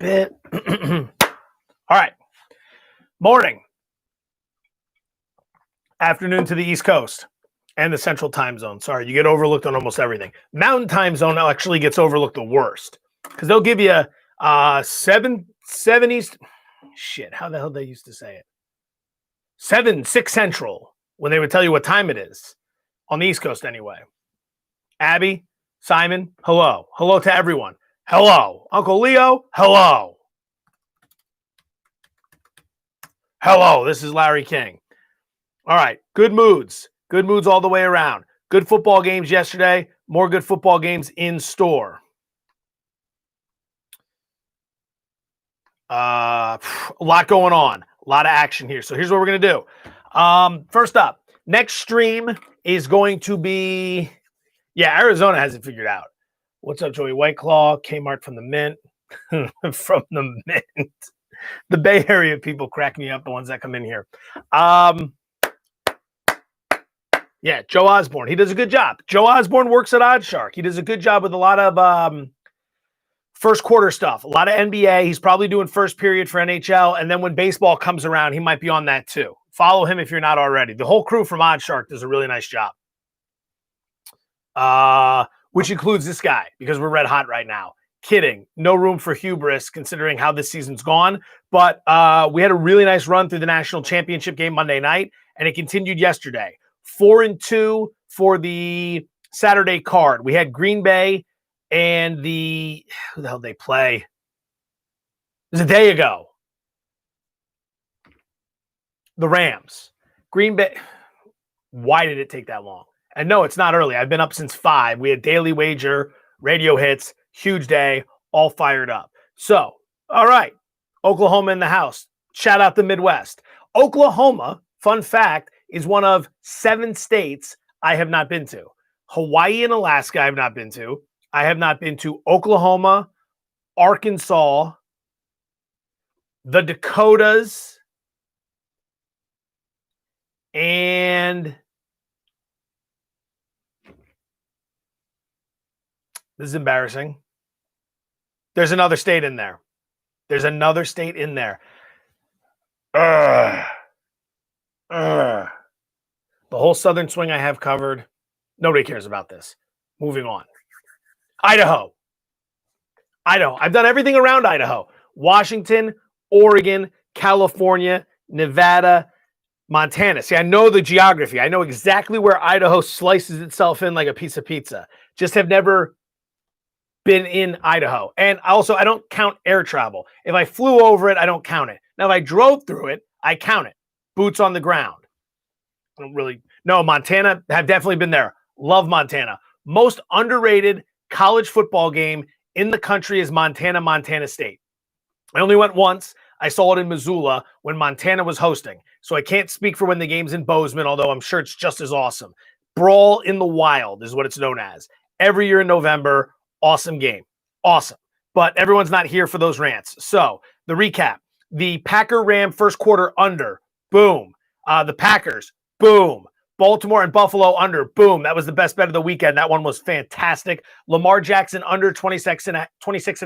bit. All right. Morning. Afternoon to the East Coast and the Central Time Zone. Sorry, you get overlooked on almost everything. Mountain Time Zone actually gets overlooked the worst because they'll give you 7 East. Shit, how the hell they used to say it? 6 Central when they would tell you what time it is on the East Coast anyway. Abby, Simon, hello. Hello to everyone. Hello. Uncle Leo, hello. Hello, this is Larry King. All right, good moods. Good moods all the way around. Good football games yesterday. More good football games in store. A lot going on. A lot of action here. So here's what we're going to do. First up, next stream is going to be, Arizona has it figured out. What's up, Joey White Claw? Kmart from the Mint. From the Mint. The Bay Area people crack me up, the ones that come in here. Joe Osborne. He does a good job. Joe Osborne works at Oddshark. He does a good job with a lot of first quarter stuff, a lot of NBA. He's probably doing first period for NHL. And then when baseball comes around, he might be on that too. Follow him if you're not already. The whole crew from Oddshark does a really nice job. Which includes this guy, because we're red hot right now. Kidding. No room for hubris considering how this season's gone. But we had a really nice run through the national championship game Monday night, and it continued yesterday. 4-2 for the Saturday card. We had Green Bay and who the hell did they play? It was a day ago. The Rams. Green Bay. Why did it take that long? And no, it's not early. I've been up since 5. We had daily wager, radio hits, huge day, all fired up. So, all right. Oklahoma in the house. Shout out the Midwest. Oklahoma, fun fact, is one of 7 states I have not been to. Hawaii and Alaska I have not been to. I have not been to Oklahoma, Arkansas, the Dakotas, and this is embarrassing. There's another state in there. The whole southern swing I have covered. Nobody cares about this. Moving on. Idaho. I've done everything around Idaho. Washington, Oregon, California, Nevada, Montana. See, I know the geography. I know exactly where Idaho slices itself in like a piece of pizza. Just have never been in Idaho. And also, I don't count air travel. If I flew over it, I don't count it. Now, if I drove through it, I count it. Boots on the ground. I don't really. No, Montana, have definitely been there. Love Montana. Most underrated college football game in the country is Montana State. I only went once. I saw it in Missoula when Montana was hosting. So I can't speak for when the game's in Bozeman, although I'm sure it's just as awesome. Brawl in the Wild is what it's known as. Every year in November, awesome game. Awesome. But everyone's not here for those rants. So the recap. The Packer-Ram first quarter under. Boom. The Packers. Boom. Baltimore and Buffalo under. Boom. That was the best bet of the weekend. That one was fantastic. Lamar Jackson under 26 and a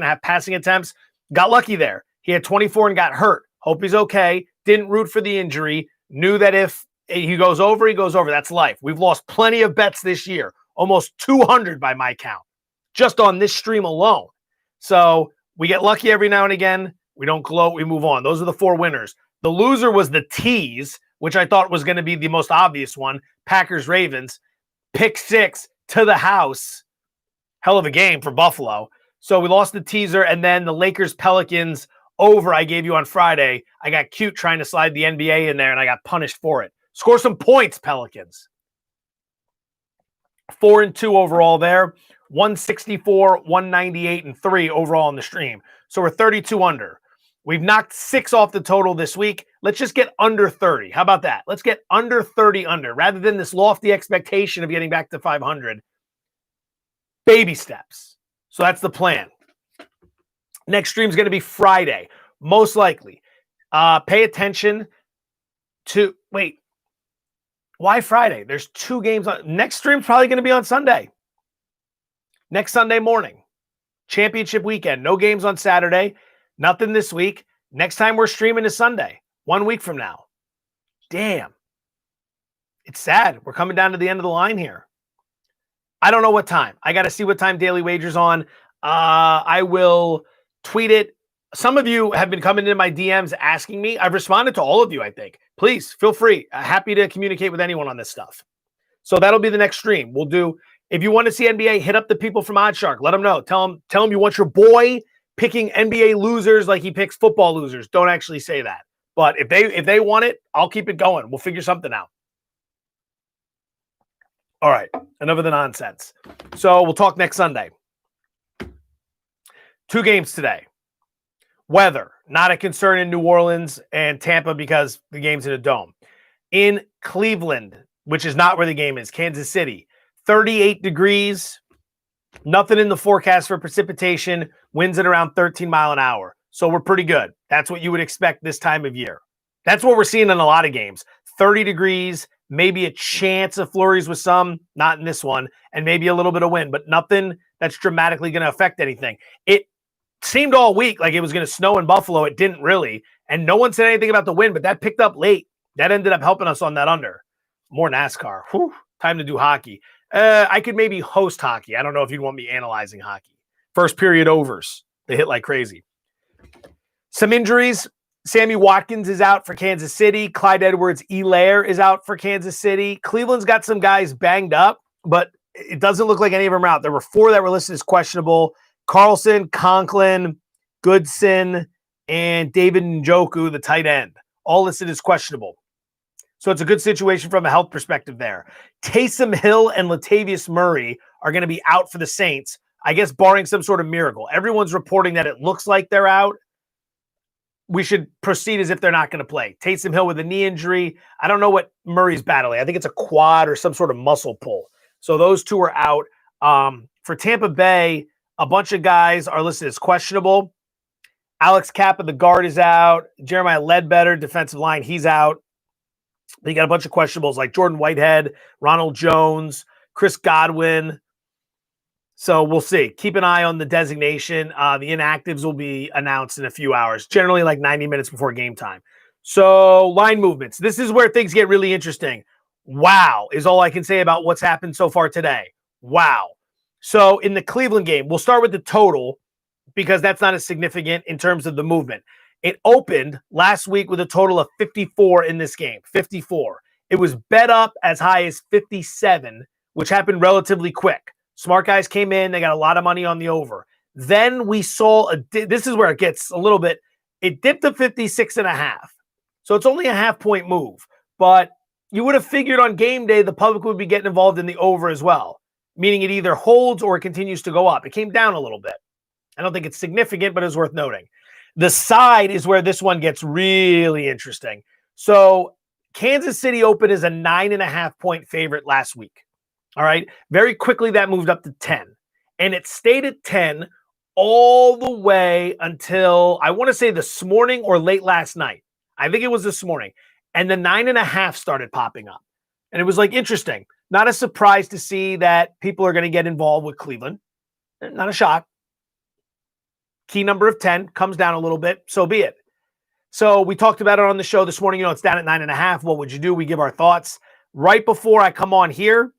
half passing attempts. Got lucky there. He had 24 and got hurt. Hope he's okay. Didn't root for the injury. Knew that if he goes over, he goes over. That's life. We've lost plenty of bets this year. Almost 200 by my count. Just on this stream alone. So we get lucky every now and again. We don't gloat. We move on. Those are the 4 winners. The loser was the tease, which I thought was going to be the most obvious one. Packers-Ravens. Pick 6 to the house. Hell of a game for Buffalo. So we lost the teaser, and then the Lakers-Pelicans over I gave you on Friday. I got cute trying to slide the NBA in there, and I got punished for it. Score some points, Pelicans. 4-2 overall there. 164, 198, and 3 overall in the stream. So we're 32 under. We've knocked 6 off the total this week. Let's just get under 30. How about that? Let's get under 30 under. Rather than this lofty expectation of getting back to 500. Baby steps. So that's the plan. Next stream is going to be Friday. Most likely. Pay attention to... Wait. Why Friday? There's 2 games on... Next stream's probably going to be on Sunday. Next Sunday morning. Championship weekend. No games on Saturday. Nothing this week. Next time we're streaming is Sunday, 1 week from now. Damn. It's sad. We're coming down to the end of the line here. I don't know what time. I got to see what time Daily Wager's on. I will tweet it. Some of you have been coming into my DMs asking me. I've responded to all of you, I think. Please feel free. Happy to communicate with anyone on this stuff. So that'll be the next stream. We'll do. If you want to see NBA, hit up the people from Oddshark. Let them know. Tell them you want your boy picking NBA losers like he picks football losers. Don't actually say that. But if they want it, I'll keep it going. We'll figure something out. All right. Enough of the nonsense. So we'll talk next Sunday. 2 games today. Weather, not a concern in New Orleans and Tampa because the game's in a dome. In Cleveland, which is not where the game is, Kansas City, 38 degrees, nothing in the forecast for precipitation, winds at around 13 mile an hour. So we're pretty good. That's what you would expect this time of year. That's what we're seeing in a lot of games. 30 degrees, maybe a chance of flurries with some, not in this one, and maybe a little bit of wind, but nothing that's dramatically going to affect anything. It seemed all week like it was going to snow in Buffalo. It didn't really. And no one said anything about the wind, but that picked up late. That ended up helping us on that under. More NASCAR. Whew, time to do hockey. I could maybe host hockey. I don't know if you'd want me analyzing hockey. First period overs. They hit like crazy. Some injuries. Sammy Watkins is out for Kansas City. Clyde Edwards-Helaire is out for Kansas City. Cleveland's got some guys banged up, but it doesn't look like any of them are out. There were 4 that were listed as questionable. Carlson, Conklin, Goodson, and David Njoku, the tight end. All listed as questionable. So it's a good situation from a health perspective there. Taysom Hill and Latavius Murray are going to be out for the Saints, I guess barring some sort of miracle. Everyone's reporting that it looks like they're out. We should proceed as if they're not going to play. Taysom Hill with a knee injury. I don't know what Murray's battling. I think it's a quad or some sort of muscle pull. So those 2 are out. For Tampa Bay, a bunch of guys are listed as questionable. Alex Kappa, the guard, is out. Jeremiah Ledbetter, defensive line, he's out. You got a bunch of questionables like Jordan Whitehead, Ronald Jones, Chris Godwin. So we'll see. Keep an eye on the designation. The inactives will be announced in a few hours, generally like 90 minutes before game time. So line movements. This is where things get really interesting. Wow is all I can say about what's happened so far today. Wow. So in the Cleveland game, we'll start with the total because that's not as significant in terms of the movement. It opened last week with a total of 54 in this game, 54. It was bet up as high as 57, which happened relatively quick. Smart guys came in. They got a lot of money on the over. Then we saw this is where it gets a little bit. It dipped to 56.5. So it's only a half-point move. But you would have figured on game day the public would be getting involved in the over as well, meaning it either holds or it continues to go up. It came down a little bit. I don't think it's significant, but it's worth noting. The side is where this one gets really interesting. So Kansas City opened as a 9.5-point favorite last week. All right. Very quickly, that moved up to 10. And it stayed at 10 all the way until, I want to say this morning or late last night. I think it was this morning. And the 9.5 started popping up. And it was like interesting. Not a surprise to see that people are going to get involved with Cleveland. Not a shock. Key number of 10 comes down a little bit. So be it. So we talked about it on the show this morning. It's down at 9.5. What would you do? We give our thoughts. Right before I come on here,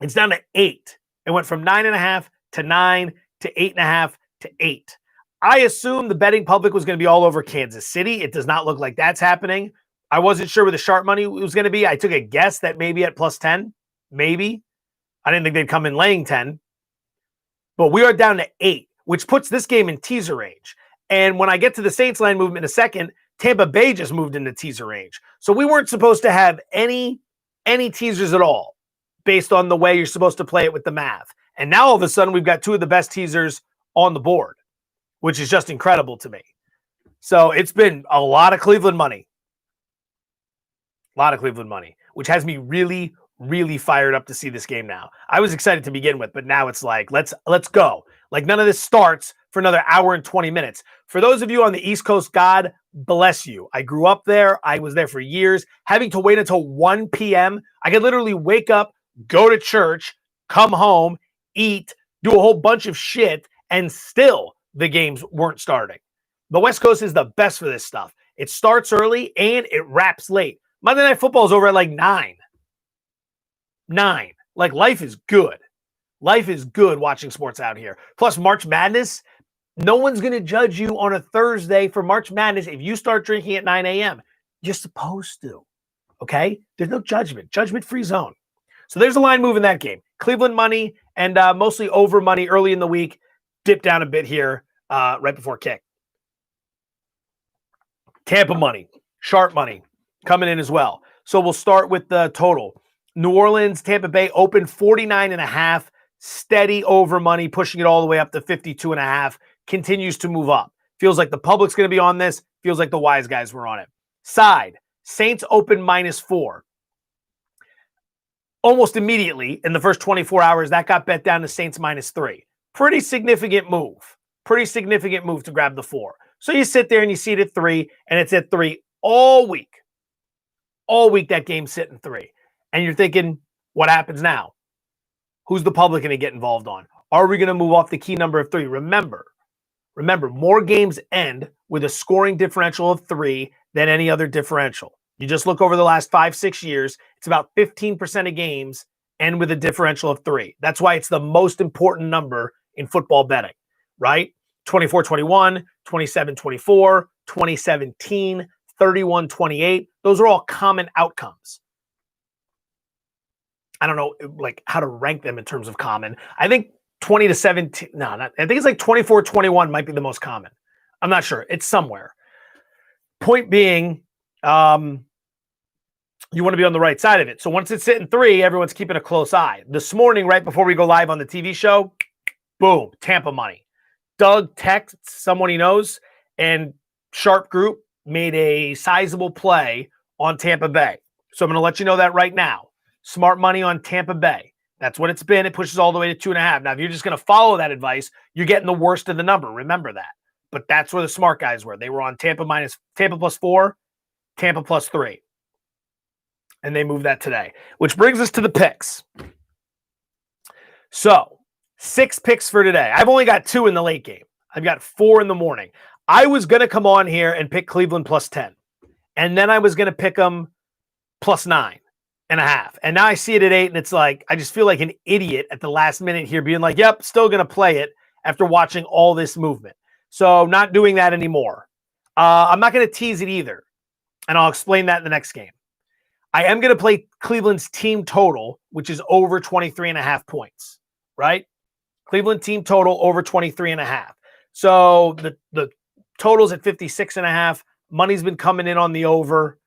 it's down to 8. It went from 9.5 to 9 to 8.5 to 8. I assume the betting public was going to be all over Kansas City. It does not look like that's happening. I wasn't sure where the sharp money was going to be. I took a guess that maybe at plus 10. Maybe. I didn't think they'd come in laying 10. But we are down to 8, which puts this game in teaser range. And when I get to the Saints line movement in a second, Tampa Bay just moved into teaser range. So we weren't supposed to have any teasers at all based on the way you're supposed to play it with the math. And now all of a sudden we've got 2 of the best teasers on the board, which is just incredible to me. So it's been a lot of Cleveland money. A lot of Cleveland money, which has me really, really fired up to see this game now. I was excited to begin with, but now it's like, let's go. Like none of this starts for another hour and 20 minutes. For those of you on the East Coast, God bless you. I grew up there. I was there for years. Having to wait until 1 p.m., I could literally wake up, go to church, come home, eat, do a whole bunch of shit, and still the games weren't starting. The West Coast is the best for this stuff. It starts early and it wraps late. Monday Night Football is over at like 9. 9. Like, life is good. Life is good watching sports out here. Plus, March Madness, no one's going to judge you on a Thursday for March Madness if you start drinking at 9 a.m. You're supposed to, okay? There's no judgment. Judgment-free zone. So there's a line move in that game. Cleveland money and mostly over money early in the week. Dip down a bit here right before kick. Tampa money, sharp money coming in as well. So we'll start with the total. New Orleans, Tampa Bay open 49.5. Steady over money, pushing it all the way up to 52.5. Continues to move up. Feels like the public's going to be on this. Feels like the wise guys were on it. Side, Saints open -4. Almost immediately in the first 24 hours, that got bet down to Saints -3. Pretty significant move. Pretty significant move to grab the 4. So you sit there and you see it at 3, and it's at 3 all week. All week that game's sitting 3. And you're thinking, what happens now? Who's the public going to get involved on? Are we going to move off the key number of 3? Remember, more games end with a scoring differential of 3 than any other differential. You just look over the last 5-6 years, it's about 15% of games end with a differential of 3. That's why it's the most important number in football betting, right? 24-21, 27-24, 2017, 31-28. Those are all common outcomes. I don't know like how to rank them in terms of common. I think 20-17. I think it's like 24-21 might be the most common. I'm not sure. It's somewhere. Point being, you want to be on the right side of it. So once it's sitting 3, everyone's keeping a close eye. This morning, right before we go live on the TV show, boom, Tampa money. Doug texts someone he knows, and Sharp Group made a sizable play on Tampa Bay. So I'm going to let you know that right now. Smart money on Tampa Bay. That's what it's been. It pushes all the way to 2.5. Now, if you're just going to follow that advice, you're getting the worst of the number. Remember that. But that's where the smart guys were. They were on Tampa +4, Tampa +3. And they moved that today, which brings us to the picks. So 6 picks for today. I've only got 2 in the late game. I've got 4 in the morning. I was going to come on here and pick Cleveland +10. And then I was going to pick them +9.5. And now I see it at 8, and it's like, I just feel like an idiot at the last minute here being like, yep, still going to play it after watching all this movement. So not doing that anymore. I'm not going to tease it either. And I'll explain that in the next game. I am going to play Cleveland's team total, which is over 23.5 points, right? Cleveland team total over 23.5. So the total's at 56.5. Money's been coming in on the over.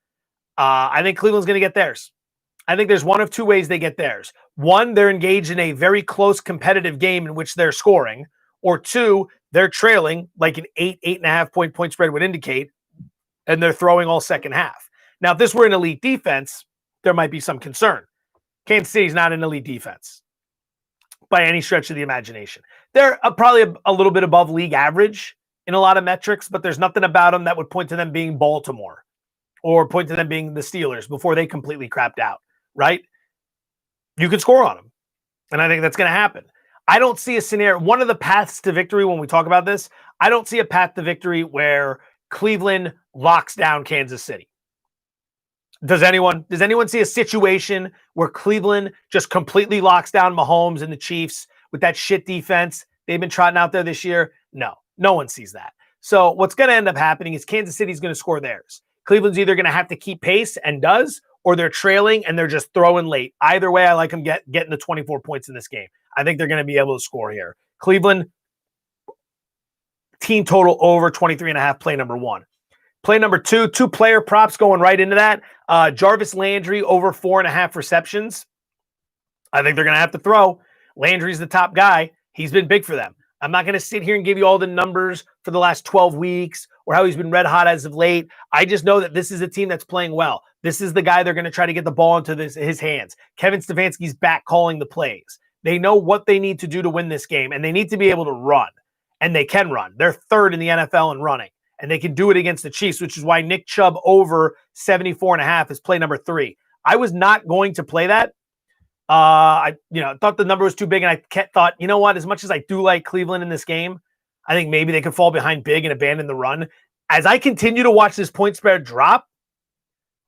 I think Cleveland's going to get theirs. I think there's one of 2 ways they get theirs. 1, they're engaged in a very close competitive game in which they're scoring. Or 2, they're trailing like an 8.5 point spread would indicate, and they're throwing all second half. Now, if this were an elite defense, there might be some concern. Kansas City's not an elite defense by any stretch of the imagination. They're probably a little bit above league average in a lot of metrics, but there's nothing about them that would point to them being Baltimore or point to them being the Steelers before they completely crapped out, right? You could score on them, and I think that's going to happen. I don't see a scenario. One of the paths to victory when we talk about this, I don't see a path to victory where Cleveland locks down Kansas City. Does anyone see a situation where Cleveland just completely locks down Mahomes and the Chiefs with that shit defense they've been trotting out there this year? No one sees that. So what's going to end up happening is Kansas City's going to score theirs. Cleveland's either going to have to keep pace and does, or they're trailing and they're just throwing late. Either way, I like them getting the 24 points in this game. I think they're going to be able to score here. Cleveland team total over 23.5, play number 1. Play number 2, 2 player props going right into that. Jarvis Landry over 4.5 receptions. I think they're going to have to throw. Landry's the top guy. He's been big for them. I'm not going to sit here and give you all the numbers for the last 12 weeks or how he's been red hot as of late. I just know that this is a team that's playing well. This is the guy they're going to try to get the ball into his hands. Kevin Stefanski's back calling the plays. They know what they need to do to win this game, and they need to be able to run. And they can run. They're 3rd in the NFL in running. And they can do it against the Chiefs, which is why Nick Chubb over 74.5 is play number 3. I was not going to play that. I thought the number was too big, and I thought, you know what? As much as I do like Cleveland in this game, I think maybe they could fall behind big and abandon the run. As I continue to watch this point spread drop,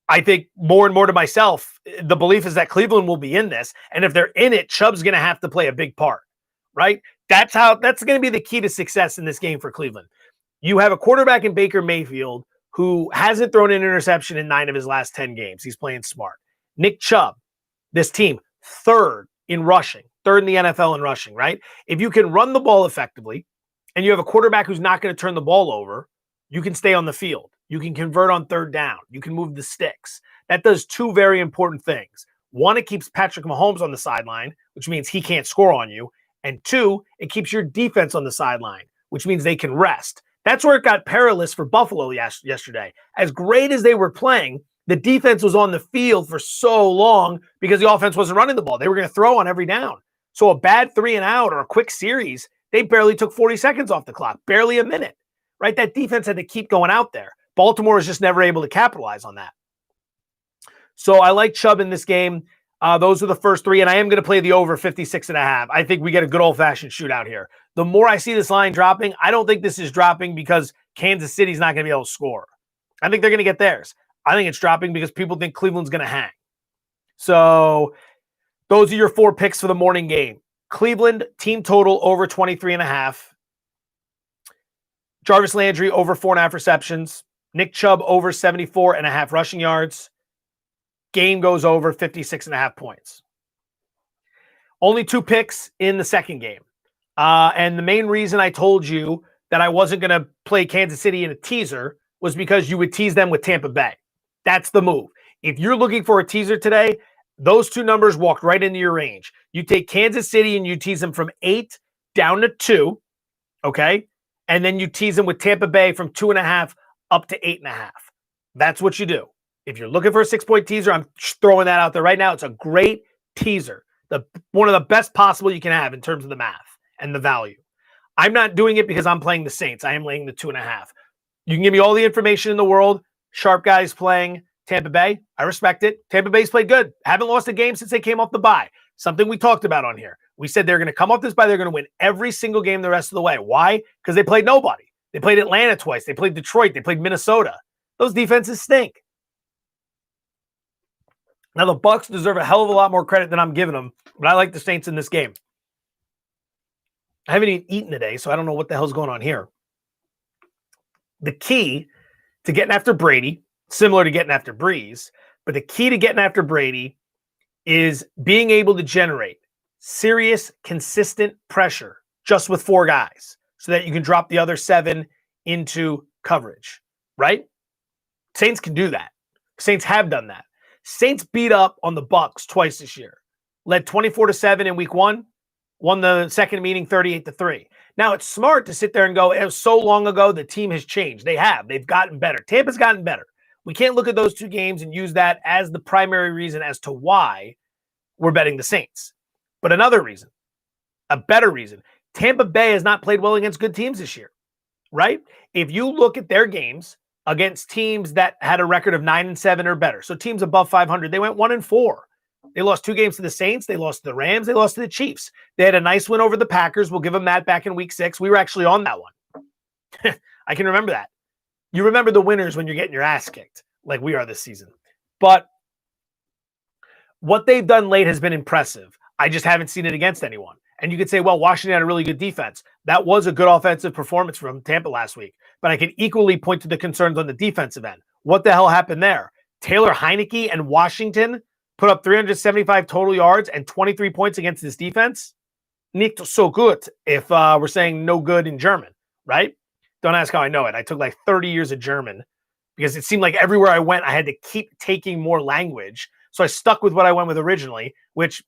I think more and more to myself, the belief is that Cleveland will be in this. And if they're in it, Chubb's going to have to play a big part, right? That's going to be the key to success in this game for Cleveland. You have a quarterback in Baker Mayfield who hasn't thrown an interception in 9 of his last 10 games. He's playing smart. Nick Chubb, this team, third in rushing, third in the NFL in rushing, right? If you can run the ball effectively and you have a quarterback who's not going to turn the ball over, you can stay on the field. You can convert on third down. You can move the sticks. That does 2 very important things. 1, it keeps Patrick Mahomes on the sideline, which means he can't score on you. And 2, it keeps your defense on the sideline, which means they can rest. That's where it got perilous for Buffalo yesterday. As great as they were playing, the defense was on the field for so long because the offense wasn't running the ball. They were going to throw on every down. So a bad 3 and out or a quick series, they barely took 40 seconds off the clock, barely a minute, right? That defense had to keep going out there. Baltimore was just never able to capitalize on that. So I like Chubb in this game. Those are the first 3, and I am going to play the over 56.5. I think we get a good old-fashioned shootout here. The more I see this line dropping, I don't think this is dropping because Kansas City's not going to be able to score. I think they're going to get theirs. I think it's dropping because people think Cleveland's going to hang. So those are your 4 picks for the morning game. Cleveland, team total over 23.5. Jarvis Landry over 4.5 receptions. Nick Chubb over 74.5 rushing yards. Game goes over 56.5 points. Only 2 picks in the second game. And the main reason I told you that I wasn't going to play Kansas City in a teaser was because you would tease them with Tampa Bay. That's the move. If you're looking for a teaser today, those 2 numbers walked right into your range. You take Kansas City and you tease them from 8 down to 2, okay? And then you tease them with Tampa Bay from 2.5 up to 8.5. That's what you do. If you're looking for a 6-point teaser, I'm throwing that out there right now. It's a great teaser. One of the best possible you can have in terms of the math and the value. I'm not doing it because I'm playing the Saints. I am laying the 2.5. You can give me all the information in the world. Sharp guys playing Tampa Bay. I respect it. Tampa Bay's played good. Haven't lost a game since they came off the bye. Something we talked about on here. We said they're going to come off this bye. They're going to win every single game the rest of the way. Why? Because they played nobody. They played Atlanta twice. They played Detroit. They played Minnesota. Those defenses stink. Now, the Bucs deserve a hell of a lot more credit than I'm giving them, but I like the Saints in this game. I haven't even eaten today, so I don't know what the hell's going on here. The key to getting after Brady, similar to getting after Breeze, but the key to getting after Brady is being able to generate serious, consistent pressure just with 4 guys so that you can drop the other 7 into coverage, right? Saints can do that. Saints have done that. Saints beat up on the Bucs twice this year. Led 24-7 in week 1, won the second meeting 38-3. Now, it's smart to sit there and go, it was so long ago, the team has changed. They have. They've gotten better. Tampa's gotten better. We can't look at those 2 games and use that as the primary reason as to why we're betting the Saints. But another reason, a better reason, Tampa Bay has not played well against good teams this year, right? If you look at their games against teams that had a record of 9-7 or better, so teams above 500, they went 1-4. They lost 2 games to the Saints. They lost to the Rams. They lost to the Chiefs. They had a nice win over the Packers. We'll give them that back in week 6. We were actually on that one. I can remember that. You remember the winners when you're getting your ass kicked, like we are this season. But what they've done late has been impressive. I just haven't seen it against anyone. And you could say, well, Washington had a really good defense. That was a good offensive performance from Tampa last week. But I could equally point to the concerns on the defensive end. What the hell happened there? Taylor Heineke and Washington put up 375 total yards and 23 points against this defense. Nicht so gut, if we're saying no good in German, right? Don't ask how I know it. I took like 30 years of German because it seemed like everywhere I went, I had to keep taking more language. So I stuck with what I went with originally, which,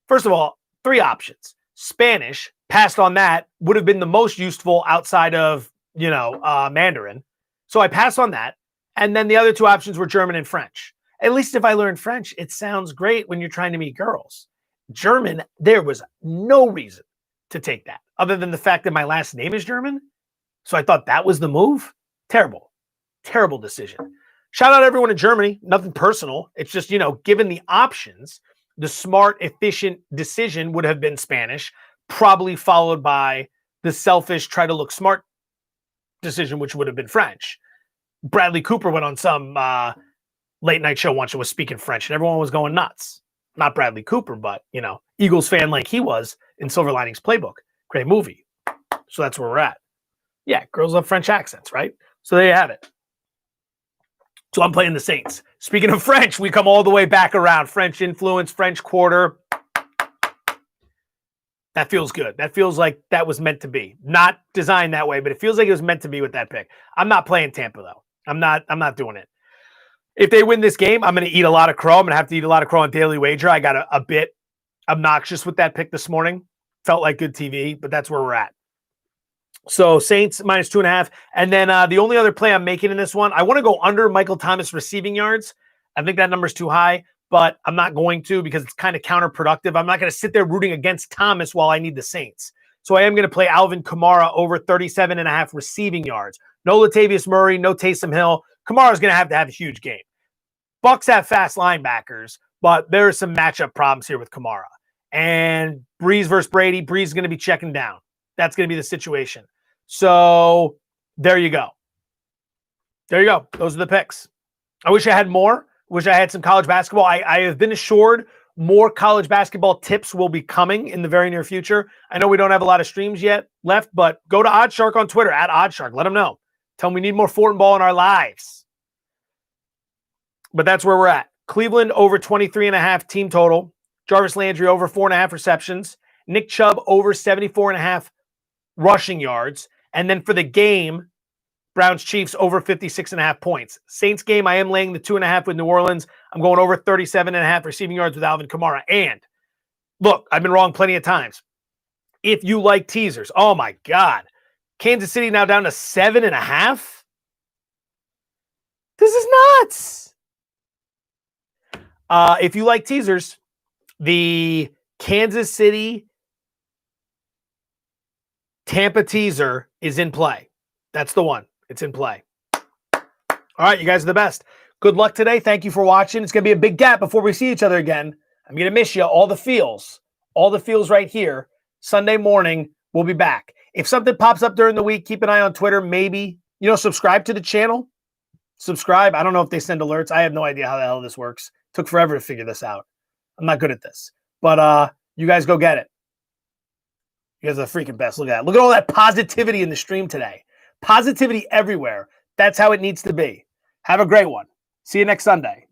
first of all, 3 options. Spanish, passed on that, would have been the most useful outside of, Mandarin. So I passed on that. And then the other 2 options were German and French. At least if I learned French, it sounds great when you're trying to meet girls. German, there was no reason to take that other than the fact that my last name is German. So I thought that was the move. Terrible, terrible decision. Shout out everyone in Germany. Nothing personal. It's just, given the options, the smart, efficient decision would have been Spanish, probably followed by the selfish, try to look smart decision, which would have been French. Bradley Cooper went on some late night show once and was speaking French, and everyone was going nuts. Not Bradley Cooper, but, Eagles fan like he was in Silver Linings Playbook. Great movie. So that's where we're at. Yeah, girls love French accents, right? So there you have it. So I'm playing the Saints. Speaking of French, we come all the way back around. French influence, French quarter. That feels good. That feels like that was meant to be. Not designed that way, but it feels like it was meant to be with that pick. I'm not playing Tampa, though. I'm not doing it. If they win this game, I'm going to eat a lot of crow. I'm going to have to eat a lot of crow on Daily Wager. I got a bit obnoxious with that pick this morning. Felt like good TV, but that's where we're at. So Saints minus 2.5. And then the only other play I'm making in this one, I want to go under Michael Thomas receiving yards. I think that number's too high, but I'm not going to because it's kind of counterproductive. I'm not going to sit there rooting against Thomas while I need the Saints. So I am going to play Alvin Kamara over 37.5 receiving yards. No Latavius Murray, no Taysom Hill. Kamara's going to have a huge game. Bucks have fast linebackers, but there are some matchup problems here with Kamara. And Breeze versus Brady, Breeze is going to be checking down. That's going to be the situation. So there you go. There you go. Those are the picks. I wish I had more. Wish I had some college basketball. I have been assured more college basketball tips will be coming in the very near future. I know we don't have a lot of streams yet left, but go to Oddshark on Twitter, @Oddshark. Let them know. Tell them we need more Fortenbaugh in our lives. But that's where we're at. Cleveland over 23.5 team total. Jarvis Landry over 4.5 receptions. Nick Chubb over 74.5 rushing yards. And then for the game, Browns-Chiefs over 56.5 points. Saints game, I am laying the 2.5 with New Orleans. I'm going over 37.5 receiving yards with Alvin Kamara. And look, I've been wrong plenty of times. If you like teasers, oh my God. Kansas City now down to 7.5? This is nuts. If you like teasers, the Kansas City Tampa teaser is in play. That's the one. It's in play. All right, you guys are the best. Good luck today. Thank you for watching. It's going to be a big gap before we see each other again. I'm going to miss you. All the feels right here. Sunday morning, we'll be back. If something pops up during the week, keep an eye on Twitter. Maybe, subscribe to the channel. Subscribe. I don't know if they send alerts. I have no idea how the hell this works. Took forever to figure this out. I'm not good at this. But you guys go get it. You guys are the freaking best. Look at that. Look at all that positivity in the stream today. Positivity everywhere. That's how it needs to be. Have a great one. See you next Sunday.